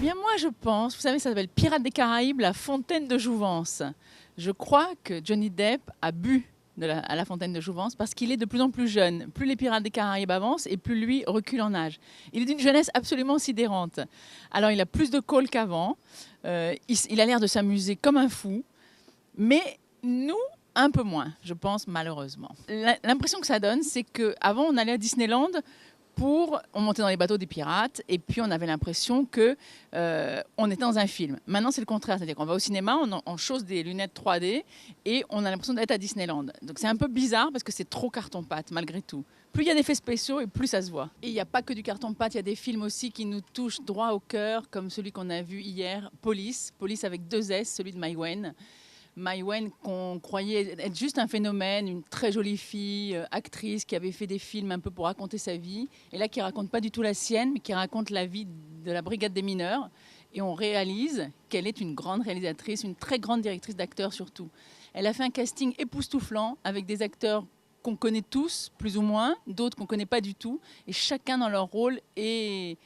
bien moi je pense, vous savez, ça s'appelle Pirates des Caraïbes, la fontaine de Jouvence. Je crois que Johnny Depp a bu à la fontaine de Jouvence parce qu'il est de plus en plus jeune. Plus les Pirates des Caraïbes avancent et plus lui recule en âge. Il est d'une jeunesse absolument sidérante. Alors il a plus de call qu'avant, il a l'air de s'amuser comme un fou, mais nous, un peu moins, je pense, malheureusement. L'impression que ça donne, c'est qu'avant on allait à Disneyland on montait dans les bateaux des pirates et puis on avait l'impression que on était dans un film. Maintenant c'est le contraire, c'est-à-dire qu'on va au cinéma, on chausse des lunettes 3D et on a l'impression d'être à Disneyland. Donc c'est un peu bizarre parce que c'est trop carton-pâte malgré tout. Plus il y a d'effets spéciaux et plus ça se voit. Et il n'y a pas que du carton-pâte, il y a des films aussi qui nous touchent droit au cœur, comme celui qu'on a vu hier, Police avec 2 S, celui de Mai Wen. Mai Wen, qu'on croyait être juste un phénomène, une très jolie fille, actrice, qui avait fait des films un peu pour raconter sa vie, et là qui raconte pas du tout la sienne, mais qui raconte la vie de la brigade des mineurs. Et on réalise qu'elle est une grande réalisatrice, une très grande directrice d'acteurs surtout. Elle a fait un casting époustouflant avec des acteurs qu'on connaît tous, plus ou moins, d'autres qu'on connaît pas du tout, et chacun dans leur rôle est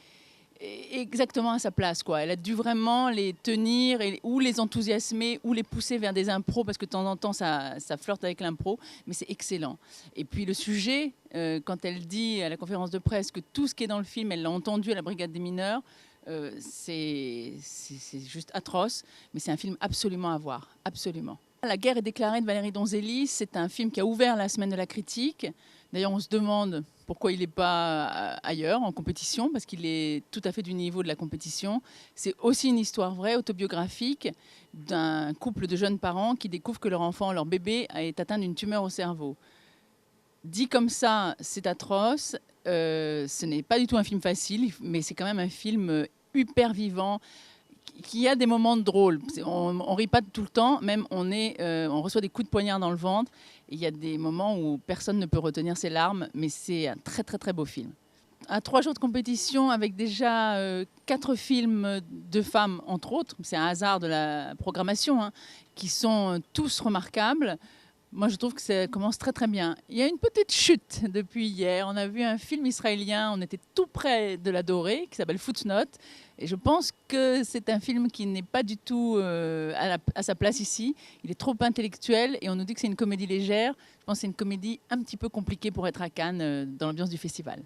exactement à sa place, quoi. Elle a dû vraiment les tenir ou les enthousiasmer ou les pousser vers des impros parce que de temps en temps ça flirte avec l'impro, mais c'est excellent. Et puis le sujet, quand elle dit à la conférence de presse que tout ce qui est dans le film, elle l'a entendu à la brigade des mineurs, c'est juste atroce, mais c'est un film absolument à voir, absolument. La guerre est déclarée de Valérie Donzelli, c'est un film qui a ouvert la semaine de la critique. D'ailleurs, on se demande pourquoi il n'est pas ailleurs, en compétition, parce qu'il est tout à fait du niveau de la compétition. C'est aussi une histoire vraie, autobiographique, d'un couple de jeunes parents qui découvrent que leur enfant, leur bébé, est atteint d'une tumeur au cerveau. Dit comme ça, c'est atroce. Ce n'est pas du tout un film facile, mais c'est quand même un film hyper vivant, qui a des moments drôles. On ne rit pas tout le temps, même on reçoit des coups de poignard dans le ventre. Il y a des moments où personne ne peut retenir ses larmes, mais c'est un très très très beau film. À 3 jours de compétition, avec déjà 4 films de femmes, entre autres, c'est un hasard de la programmation, hein, qui sont tous remarquables. Moi, je trouve que ça commence très très bien. Il y a une petite chute depuis hier. On a vu un film israélien, on était tout près de l'adorer, qui s'appelle Footnote. Et je pense que c'est un film qui n'est pas du tout à sa place ici. Il est trop intellectuel et on nous dit que c'est une comédie légère. Je pense que c'est une comédie un petit peu compliquée pour être à Cannes, dans l'ambiance du festival.